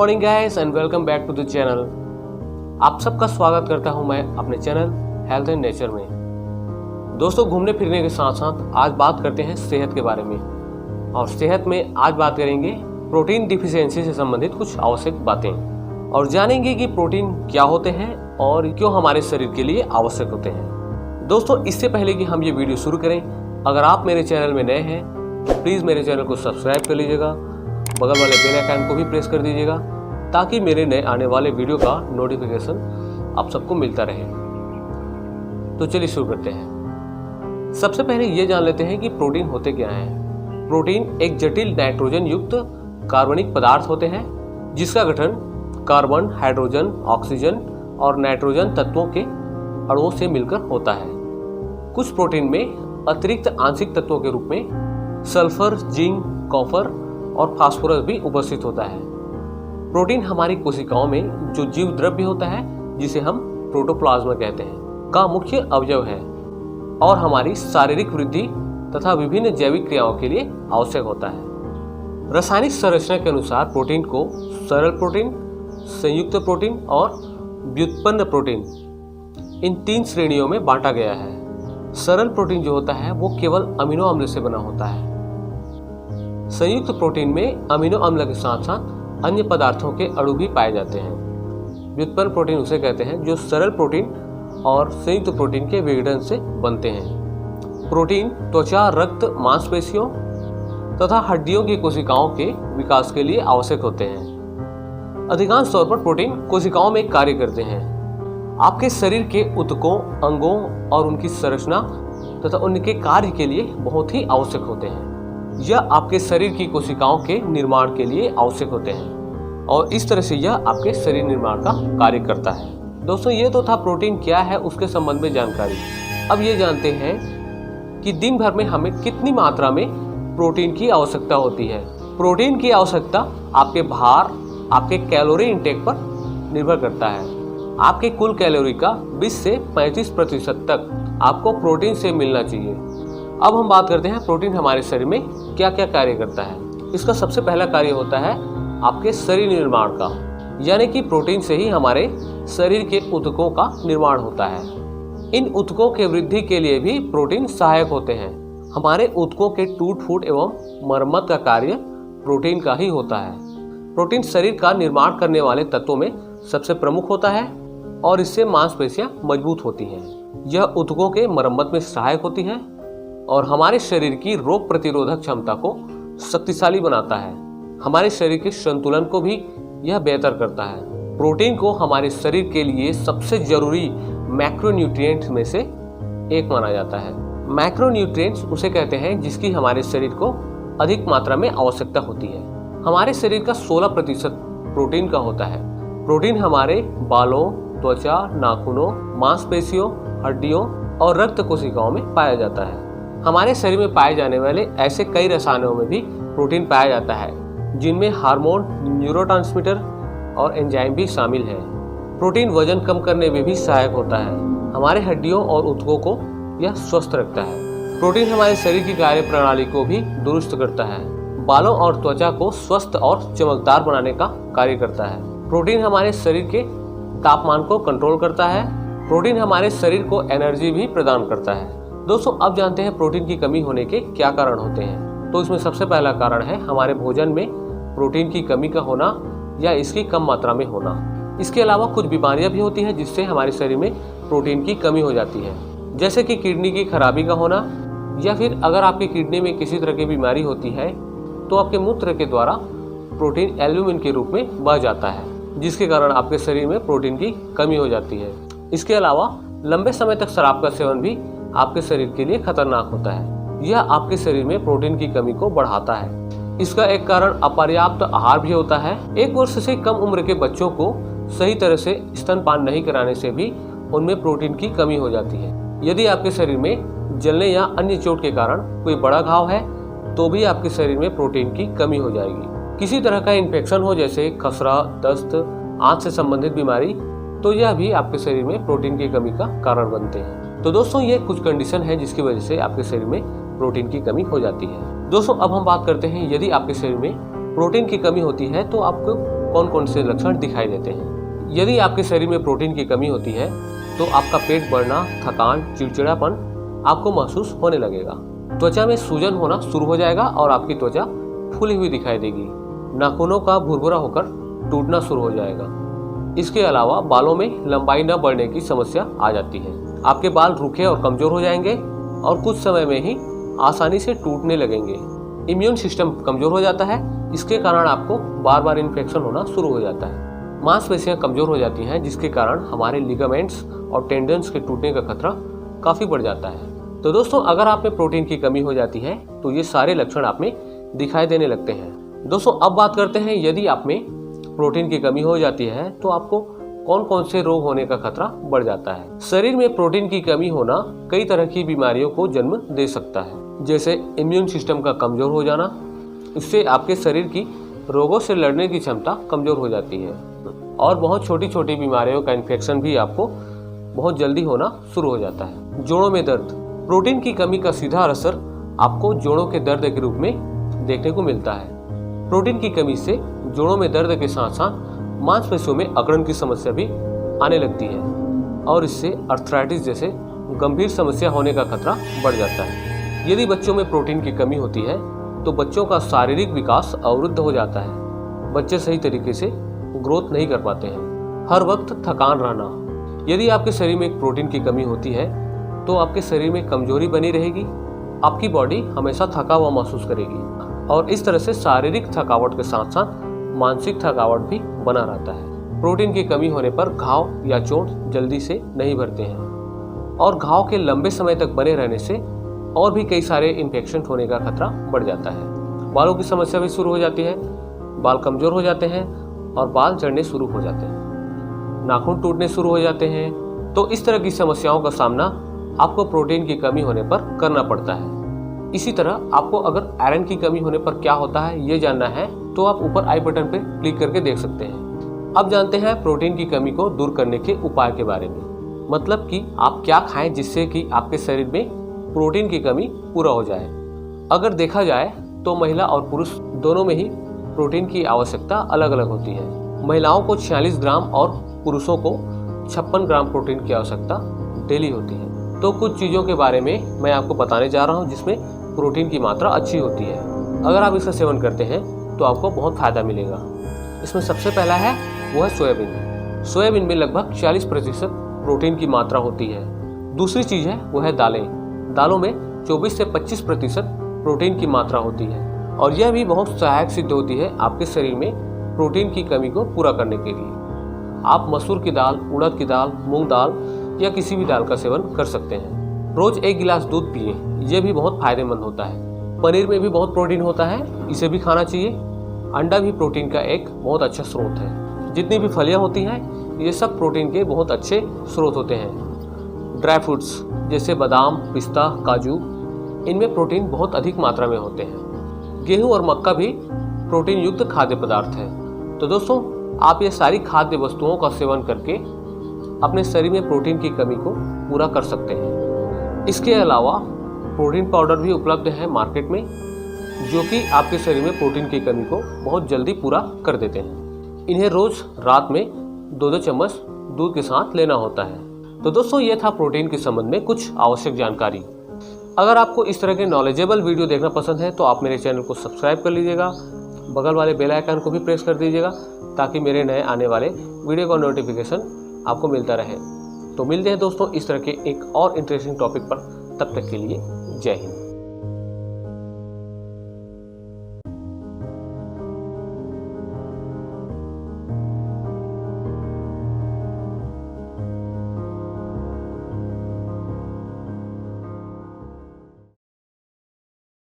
Morning guys and welcome back to the channel. आप सबका स्वागत करता हूं मैं अपने चैनल हेल्थ एंड नेचर में। दोस्तों, घूमने फिरने के साथ साथ आज बात करते हैं सेहत के बारे में। और सेहत में आज बात करेंगे प्रोटीन डिफिशियंसी से संबंधित कुछ आवश्यक बातें और जानेंगे कि प्रोटीन क्या होते हैं और क्यों हमारे शरीर के लिए आवश्यक होते हैं। दोस्तों, इससे पहले कि हम ये वीडियो शुरू करें, अगर आप मेरे चैनल में नए हैं तो प्लीज़ मेरे चैनल को सब्सक्राइब कर लीजिएगा, बगल वाले बेल आइकन को भी प्रेस कर दीजिएगा ताकि मेरे नए आने वाले वीडियो का नोटिफिकेशन आप सबको मिलता रहे। तो चलिए शुरू करते हैं। सबसे पहले ये जान लेते हैं कि प्रोटीन होते क्या हैं। प्रोटीन एक जटिल नाइट्रोजन युक्त कार्बनिक पदार्थ होते हैं जिसका गठन कार्बन, हाइड्रोजन, ऑक्सीजन और नाइट्रोजन तत्वों के अणुओं से मिलकर होता है। कुछ प्रोटीन में अतिरिक्त आंशिक तत्वों के रूप में सल्फर, जिंक, कॉपर और फास्फोरस भी उपस्थित होता है। प्रोटीन हमारी कोशिकाओं में जो जीव द्रव्य होता है, जिसे हम प्रोटोप्लाज्मा कहते हैं, का मुख्य अवयव है और हमारी शारीरिक वृद्धि तथा विभिन्न जैविक क्रियाओं के लिए आवश्यक होता है। रासायनिक संरचना के अनुसार प्रोटीन को सरल प्रोटीन, संयुक्त प्रोटीन और व्युत्पन्न प्रोटीन, इन 3 श्रेणियों में बांटा गया है। सरल प्रोटीन जो होता है वो केवल अमीनो अम्ल से बना होता है। संयुक्त प्रोटीन में अमीनो अम्ल के साथ साथ अन्य पदार्थों के अणु भी पाए जाते हैं। व्युत्पन्न प्रोटीन उसे कहते हैं जो सरल प्रोटीन और संयुक्त प्रोटीन के विघटन से बनते हैं। प्रोटीन त्वचा, रक्त, मांसपेशियों तथा हड्डियों की कोशिकाओं के विकास के लिए आवश्यक होते हैं। अधिकांश तौर पर प्रोटीन कोशिकाओं में कार्य करते हैं। आपके शरीर के ऊतकों, अंगों और उनकी संरचना तथा उनके कार्य के लिए बहुत ही आवश्यक होते हैं। यह आपके शरीर की कोशिकाओं के निर्माण के लिए आवश्यक होते हैं और इस तरह से यह आपके शरीर निर्माण का कार्य करता है। दोस्तों, ये तो था प्रोटीन क्या है उसके संबंध में जानकारी। अब ये जानते हैं कि दिन भर में हमें कितनी मात्रा में प्रोटीन की आवश्यकता होती है। प्रोटीन की आवश्यकता आपके भार, आपके कैलोरी इंटेक पर निर्भर करता है। आपके कुल कैलोरी का 20 से 35% तक आपको प्रोटीन से मिलना चाहिए। अब हम बात करते हैं प्रोटीन हमारे शरीर में क्या क्या कार्य करता है। इसका सबसे पहला कार्य होता है आपके शरीर निर्माण का, यानी कि प्रोटीन से ही हमारे शरीर के ऊतकों का निर्माण होता है। इन ऊतकों के वृद्धि के लिए भी प्रोटीन सहायक होते हैं। हमारे ऊतकों के टूट फूट एवं मरम्मत का कार्य प्रोटीन का ही होता है। प्रोटीन शरीर का निर्माण करने वाले तत्वों में सबसे प्रमुख होता है और इससे मांसपेशियां मजबूत होती हैं। यह ऊतकों के मरम्मत में सहायक होती है और हमारे शरीर की रोग प्रतिरोधक क्षमता को शक्तिशाली बनाता है। हमारे शरीर के संतुलन को भी यह बेहतर करता है। प्रोटीन को हमारे शरीर के लिए सबसे जरूरी मैक्रोन्यूट्रिएंट्स में से एक माना जाता है। मैक्रोन्यूट्रिएंट्स उसे कहते हैं जिसकी हमारे शरीर को अधिक मात्रा में आवश्यकता होती है। हमारे शरीर का 16% प्रोटीन का होता है। प्रोटीन हमारे बालों, त्वचा, नाखूनों, मांसपेशियों, हड्डियों और रक्त कोशिकाओं में पाया जाता है। हमारे शरीर में पाए जाने वाले ऐसे कई रसायनों में भी प्रोटीन पाया जाता है जिनमें हार्मोन, न्यूरोट्रांसमीटर और एंजाइम भी शामिल हैं। प्रोटीन वजन कम करने में भी सहायक होता है। हमारे हड्डियों और ऊतकों को यह स्वस्थ रखता है। प्रोटीन हमारे शरीर की कार्य प्रणाली को भी दुरुस्त करता है। बालों और त्वचा को स्वस्थ और चमकदार बनाने का कार्य करता है। प्रोटीन हमारे शरीर के तापमान को कंट्रोल करता है। प्रोटीन हमारे शरीर को एनर्जी भी प्रदान करता है। दोस्तों, अब जानते हैं प्रोटीन की कमी होने के क्या कारण होते हैं। तो इसमें सबसे पहला कारण है हमारे भोजन में प्रोटीन की कमी का होना या इसकी कम मात्रा में होना। इसके अलावा कुछ बीमारियां भी होती हैं जिससे हमारे शरीर में प्रोटीन की कमी हो जाती है, जैसे कि किडनी की खराबी का होना, या फिर अगर आपकी किडनी में किसी तरह की बीमारी होती है तो आपके मूत्र के द्वारा प्रोटीन एल्ब्यूमिन के रूप में बह जाता है, जिसके कारण आपके शरीर में प्रोटीन की कमी हो जाती है। इसके अलावा लंबे समय तक शराब का सेवन भी आपके शरीर के लिए खतरनाक होता है। यह आपके शरीर में प्रोटीन की कमी को बढ़ाता है। इसका एक कारण अपर्याप्त आहार भी होता है। 1 वर्ष से कम उम्र के बच्चों को सही तरह से स्तनपान नहीं कराने से भी उनमें प्रोटीन की कमी हो जाती है। यदि आपके शरीर में जलने या अन्य चोट के कारण कोई बड़ा घाव है तो भी आपके शरीर में प्रोटीन की कमी हो जाएगी। किसी तरह का इन्फेक्शन हो, जैसे खसरा, दस्त, आंत से संबंधित बीमारी, तो यह भी आपके शरीर में प्रोटीन की कमी का कारण बनते हैं। तो दोस्तों, ये कुछ कंडीशन है जिसकी वजह से आपके शरीर में प्रोटीन की कमी हो जाती है। दोस्तों, अब हम बात करते हैं यदि आपके शरीर में प्रोटीन की कमी होती है तो आपको कौन कौन से लक्षण दिखाई देते हैं। यदि आपके शरीर में प्रोटीन की कमी होती है तो आपका पेट बढ़ना, थकान, चिड़चिड़ापन आपको महसूस होने लगेगा। त्वचा में सूजन होना शुरू हो जाएगा और आपकी त्वचा फूली हुई दिखाई देगी। नाखूनों का भुरभुरा होकर टूटना शुरू हो जाएगा। इसके अलावा बालों में लंबाई न बढ़ने की समस्या आ जाती है। आपके बाल रूखे और कमजोर हो जाएंगे और कुछ समय में ही आसानी से टूटने लगेंगे। इम्यून सिस्टम कमजोर हो जाता है। इसके कारण आपको बार बार इन्फेक्शन होना शुरू हो जाता है। मांसपेशियां कमजोर हो जाती हैं, जिसके कारण हमारे लिगामेंट्स और टेंडन्स के टूटने का खतरा काफी बढ़ जाता है। तो दोस्तों, अगर आप में प्रोटीन की कमी हो जाती है तो ये सारे लक्षण आप में दिखाई देने लगते हैं। दोस्तों, अब बात करते हैं यदि आप में प्रोटीन की कमी हो जाती है तो आपको कौन कौन से रोग होने का खतरा बढ़ जाता है। शरीर में प्रोटीन की कमी होना कई तरह की बीमारियों को जन्म दे सकता है, जैसे इम्यून सिस्टम का कमजोर हो जाना। इससे आपके शरीर की रोगों से लड़ने की क्षमता कमजोर हो जाती है और बहुत छोटी छोटी बीमारियों का इन्फेक्शन भी आपको बहुत जल्दी होना शुरू हो जाता है। जोड़ों में दर्द। प्रोटीन की कमी का सीधा असर आपको जोड़ों के दर्द के रूप में देखने को मिलता है। प्रोटीन की कमी से जोड़ों में दर्द के साथ साथ मांसपेशियों में अकड़न की समस्या भी आने लगती है और इससे अर्थराइटिस जैसे गंभीर समस्या होने का खतरा बढ़ जाता है। यदि बच्चों में प्रोटीन की कमी होती है तो बच्चों का शारीरिक विकास अवरुद्ध हो जाता है। बच्चे सही तरीके से ग्रोथ नहीं कर पाते हैं। हर वक्त थकान रहना। यदि आपके शरीर में प्रोटीन की कमी होती है तो आपके शरीर में कमजोरी बनी रहेगी। आपकी बॉडी हमेशा थका हुआ महसूस करेगी और इस तरह से शारीरिक थकावट के साथ साथ मानसिक थकावट भी बना रहता है। प्रोटीन की कमी होने पर घाव या चोट जल्दी से नहीं भरते हैं और घाव के लंबे समय तक बने रहने से और भी कई सारे इन्फेक्शन होने का खतरा बढ़ जाता है। बालों की समस्या भी शुरू हो जाती है। बाल कमजोर हो जाते हैं और बाल झड़ने शुरू हो जाते हैं। नाखून टूटने शुरू हो जाते हैं। तो इस तरह की समस्याओं का सामना आपको प्रोटीन की कमी होने पर करना पड़ता है। इसी तरह आपको अगर आयरन की कमी होने पर क्या होता है ये जानना है तो आप ऊपर आई बटन पर क्लिक करके देख सकते हैं। अब जानते हैं प्रोटीन की कमी को दूर करने के उपाय के बारे में। मतलब कि आप क्या खाएं जिससे कि आपके शरीर में प्रोटीन की कमी पूरा हो जाए। अगर देखा जाए तो महिला और पुरुष दोनों में ही प्रोटीन की आवश्यकता अलग अलग होती है। महिलाओं को 46 ग्राम और पुरुषों को 56 ग्राम प्रोटीन की आवश्यकता डेली होती है। तो कुछ चीज़ों के बारे में मैं आपको बताने जा रहा हूँ जिसमें प्रोटीन की मात्रा अच्छी होती है। अगर आप इसका सेवन करते हैं तो आपको बहुत फ़ायदा मिलेगा। इसमें सबसे पहला है वो है सोयाबीन। सोयाबीन में लगभग 40% प्रोटीन की मात्रा होती है। दूसरी चीज़ है वो है दालें। दालों में 24 से 25% प्रोटीन की मात्रा होती है और यह भी बहुत सहायक सिद्ध होती है आपके शरीर में प्रोटीन की कमी को पूरा करने के लिए। आप मसूर की दाल, उड़द की दाल, मूंग दाल या किसी भी दाल का सेवन कर सकते हैं। रोज 1 गिलास दूध पिए, यह भी बहुत फायदेमंद होता है। पनीर में भी बहुत प्रोटीन होता है, इसे भी खाना चाहिए। अंडा भी प्रोटीन का एक बहुत अच्छा स्रोत है। जितनी भी फलियां होती हैं ये सब प्रोटीन के बहुत अच्छे स्रोत होते हैं। ड्राई फ्रूट्स जैसे बादाम, पिस्ता, काजू, इनमें प्रोटीन बहुत अधिक मात्रा में होते हैं। गेहूं और मक्का भी प्रोटीन युक्त खाद्य पदार्थ है। तो दोस्तों, आप ये सारी खाद्य वस्तुओं का सेवन करके अपने शरीर में प्रोटीन की कमी को पूरा कर सकते हैं। इसके अलावा प्रोटीन पाउडर भी उपलब्ध है मार्केट में, जो कि आपके शरीर में प्रोटीन की कमी को बहुत जल्दी पूरा कर देते हैं। इन्हें रोज रात में 2-2 चम्मच दूध के साथ लेना होता है। तो दोस्तों, ये था प्रोटीन के संबंध में कुछ आवश्यक जानकारी। अगर आपको इस तरह के नॉलेजेबल वीडियो देखना पसंद है तो आप मेरे चैनल को सब्सक्राइब कर लीजिएगा। बगल वाले बेल आइकन को भी प्रेस कर दीजिएगा ताकि मेरे नए आने वाले वीडियो का नोटिफिकेशन आपको मिलता रहे। तो मिलते हैं दोस्तों इस तरह के एक और इंटरेस्टिंग टॉपिक पर। तब तक के लिए जय हिंद।